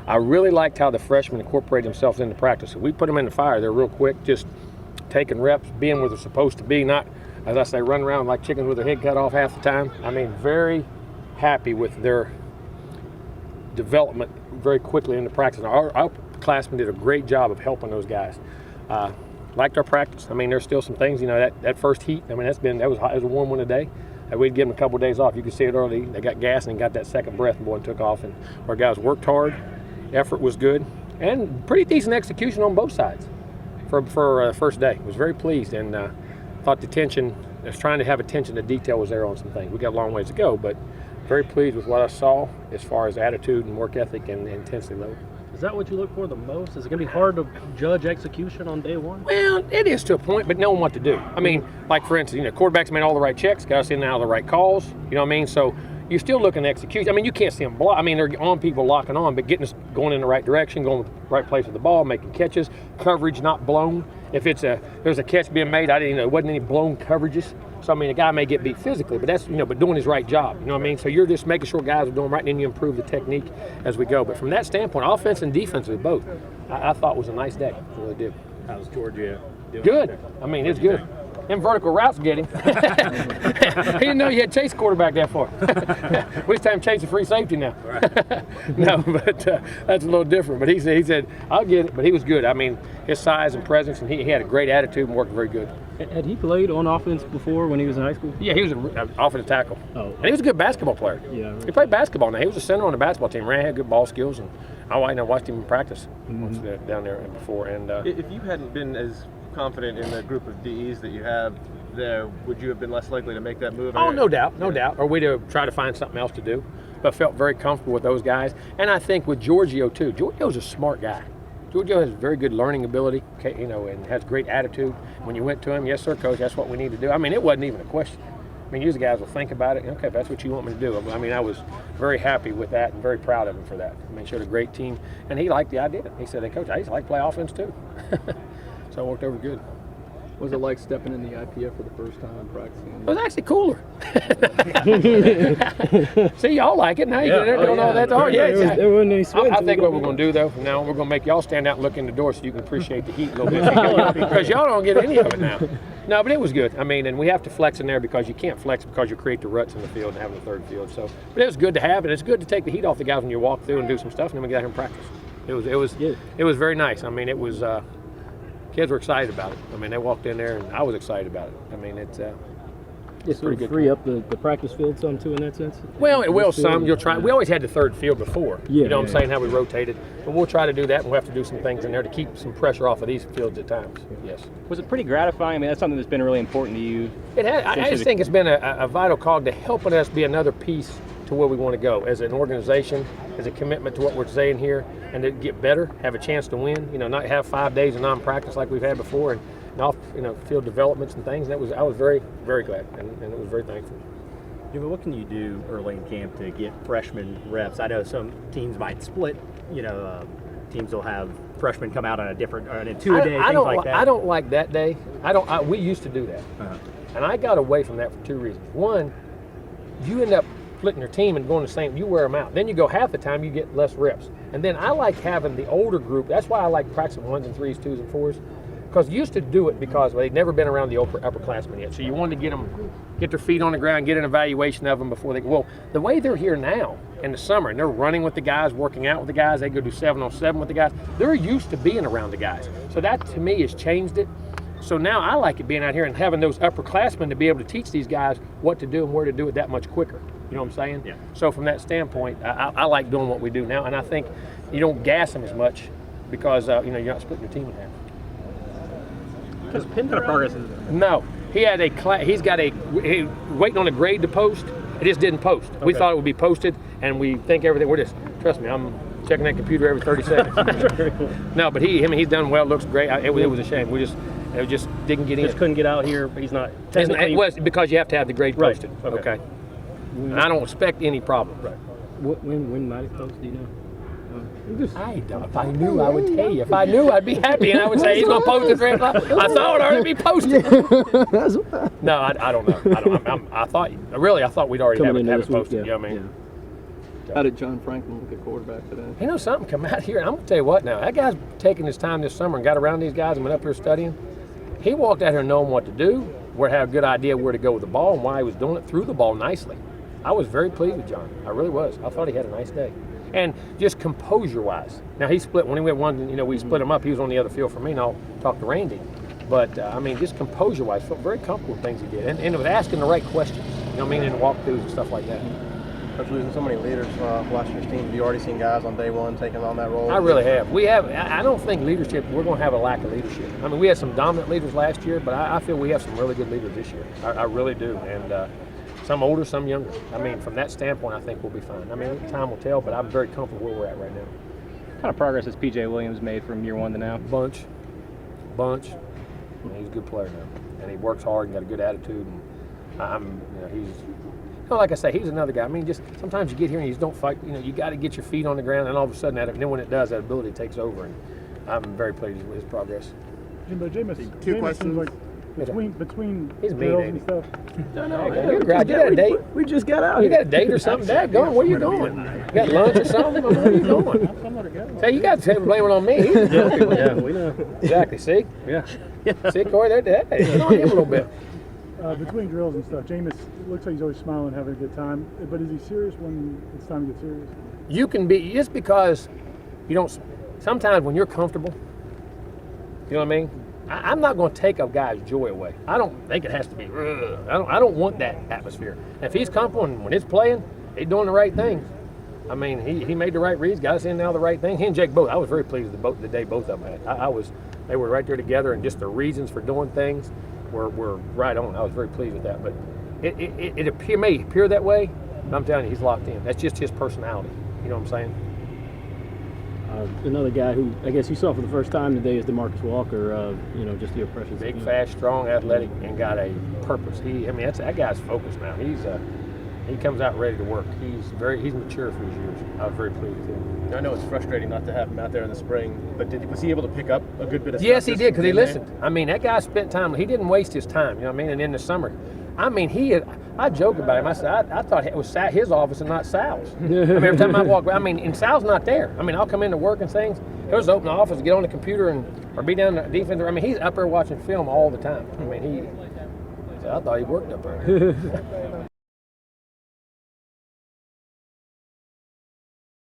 I really liked how the freshmen incorporated themselves into practice. So we put them in the fire. They're real quick, just taking reps, being where they're supposed to be, not, as I say, run around like chickens with their head cut off half the time. I mean, very happy with their development very quickly into practice. Our upperclassmen did a great job of helping those guys. Liked our practice. I mean, there's still some things, you know, that first heat, I mean, that was hot. It was a warm one today. We'd give them a couple of days off. You could see it early. They got gas and got that second breath, and boy, and took off. And our guys worked hard. Effort was good, and pretty decent execution on both sides for first day. Was very pleased, and thought the attention, I was trying to have attention to detail was there on some things. We got a long ways to go, but very pleased with what I saw as far as attitude and work ethic and intensity level. Is that what you look for the most? Is it going to be hard to judge execution on day one? Well, it is to a point, but knowing what to do. I mean, like for instance, you know, quarterbacks made all the right checks, guys in and out of the right calls. You know what I mean? So you're still looking at execution. I mean, you can't see them block. I mean, they're on people locking on, but getting us going in the right direction, going to the right place with the ball, making catches, coverage not blown. If there's a catch being made, I didn't know, it wasn't any blown coverages. So, I mean, a guy may get beat physically, but that's, you know, but doing his right job, you know what I mean? So you're just making sure guys are doing right, and then you improve the technique as we go. But from that standpoint, offense and defensive both, I thought was a nice day. I really did. How's Georgia doing? Good. I mean, it's good. Them vertical routes get him. He didn't know you had Chase quarterback that far. We just have him chasing free safety now. Right. No, but that's a little different. But he said, I'll get it. But he was good. I mean, his size and presence, and he had a great attitude and worked very good. Had he played on offense before when he was in high school? Yeah, he was an offensive tackle. Oh. And he was a good basketball player. Yeah. Right. He played basketball now. He was a center on the basketball team. Had good ball skills, and I watched him in practice once down there before. And if you hadn't been as confident in the group of DEs that you have there, would you have been less likely to make that move? Oh, no doubt. Or we'd have tried to find something else to do. But felt very comfortable with those guys. And I think with Giorgio, too. Giorgio's a smart guy. Giorgio has very good learning ability, you know, and has great attitude. When you went to him, yes, sir, coach, that's what we need to do. I mean, it wasn't even a question. I mean, you guys will think about it. Okay, if that's what you want me to do. I mean, I was very happy with that and very proud of him for that. I mean, showed a great team. And he liked the idea. He said, hey, coach, I used to like to play offense, too. So it worked over good. What was it like stepping in the IPF for the first time and practicing? It was actually cooler. See, y'all like it. Now you get there doing all that. Oh, yeah. There wasn't any sweat. I think what we're going to do, though, from now on, we're going to make y'all stand out and look in the door so you can appreciate the heat a little bit. Because y'all don't get any of it now. No, but it was good. I mean, and we have to flex in there because you can't flex because you create the ruts in the field and having the third field. So, but it was good to have, and it's good to take the heat off the guys when you walk through and do some stuff, and then we get out here and practice. It was very nice. I mean, it was. Kids were excited about it. I mean, they walked in there, and I was excited about it. I mean, it's pretty good. Free up the practice field some too in that sense. Well, it will some. You'll try. We always had the third field before. Yeah, you know what I'm saying? How we rotated, but we'll try to do that, and we'll have to do some things in there to keep some pressure off of these fields at times. Yes. Was it pretty gratifying? I mean, that's something that's been really important to you. It has. I just think it's been a vital cog to helping us be another piece to where we want to go as an organization, as a commitment to what we're saying here, and to get better, have a chance to win. You know, not have 5 days of non-practice like we've had before, and off, you know, field developments and things. And I was very, very glad, and it was very thankful. Jimbo, what can you do early in camp to get freshman reps? I know some teams might split. You know, teams will have freshmen come out on a two-a-day, things like that. I don't like that day. We used to do that, and I got away from that for two reasons. One, you end up splitting your team and going the same, you wear them out. Then you go half the time, you get less reps. And then I like having the older group. That's why I like practicing 1s and 3s, 2s and 4s. Because you used to do it because they'd never been around the upperclassmen yet. So you wanted to get them, get their feet on the ground, get an evaluation of them before they go. Well, the way they're here now in the summer, and they're running with the guys, working out with the guys, they go do 7-on-7 with the guys. They're used to being around the guys. So that to me has changed it. So now I like it being out here and having those upperclassmen to be able to teach these guys what to do and where to do it that much quicker. You know what I'm saying? Yeah. So from that standpoint, I like doing what we do now, and I think you don't gas them as much because you know, you're not splitting your team in half. Because what kind of progress is it? No, he's waiting on a grade to post. It just didn't post. Okay. We thought it would be posted, and we think everything. Trust me, I'm checking that computer every 30 seconds. No, but he's done well. Looks great. It was a shame. It just didn't get in. Just couldn't get out here. He's not. It was because you have to have the grade right. posted. Okay. And I don't expect any problem. Right. When might it post? Do you know? I don't. If I knew, I would tell you. If I knew, I'd be happy, and I would say he's going to post at 3 o'clock. I thought it already be posted. No, I don't know. I thought we'd already have it posted. Yeah. You know what I mean? How did John Franklin look at quarterback today? You know something, come out here, and I'm going to tell you what now, that guy's taking his time this summer and got around these guys and went up here studying. He walked out here knowing what to do, where had a good idea where to go with the ball and why he was doing it, threw the ball nicely. I was very pleased with John. I really was. I thought he had a nice day. And just composure-wise. Now, he split, when he went one, we split him up, he was on the other field for me, and I'll talk to Randy. But, I mean, just composure-wise, felt very comfortable with things he did. And it was asking the right questions, in walkthroughs and stuff like that. After losing so many leaders last year's team, have you already seen guys on day one taking on that role? I really have. I don't think leadership, we're going to have a lack of leadership. I mean, we had some dominant leaders last year, but I feel we have some really good leaders this year. I really do. And some older, some younger. I mean, from that standpoint, I think we'll be fine. I mean, time will tell, but I'm very comfortable where we're at right now. What kind of progress has P.J. Williams made from year one to now? Bunch. I mean, he's a good player now, and he works hard and got a good attitude. And he's, like I say, he's another guy. I mean, just sometimes you get here and you just don't fight. You got to get your feet on the ground, and all of a sudden, and then when it does, that ability takes over. And I'm very pleased with his progress. Jimbo, Two questions. Like between He's mean, drills ain't and stuff. No, you're great. You got a date? We just got out You here. got a date or something? Dad, going? Where you going? You got lunch or something? Where are you going? Say, you got to blame it on me. He's joking. Yeah, we know. Exactly. See? Yeah. See, Corey, they're get on him a little bit. Between drills and stuff, Jameis looks like he's always smiling, having a good time. But is he serious when it's time to get serious? You can be, just because you don't, sometimes when you're comfortable, you know what I mean? I'm not going to take a guy's joy away. I don't think it has to be, I don't want that atmosphere. If he's comfortable and when it's playing, he's doing the right thing. I mean, he made the right reads, got us in now the right thing. He and Jake both, I was very pleased with the day both of them had. They were right there together, and just the reasons for doing things were right on. I was very pleased with that. But it may appear that way, but I'm telling you, he's locked in. That's just his personality. You know what I'm saying? Another guy who I guess you saw for the first time today is DeMarcus Walker. Just the impressions. Big, fast, strong, athletic, and got a purpose. That guy's focused now. He comes out ready to work. He's mature for his years. I was very pleased with him. I know it's frustrating not to have him out there in the spring, but was he able to pick up a good bit of stuff? Yes, he did, because he listened. I mean, that guy spent time. He didn't waste his time, you know what I mean? And in the summer, I mean, I joke about him. I said, I thought it was his office and not Sal's. I mean, every time I walk around, and Sal's not there. I mean, I'll come into work and things. He'll just open the office, get on the computer, or be down the defense. I mean, he's up there watching film all the time. I mean, I thought he worked up there.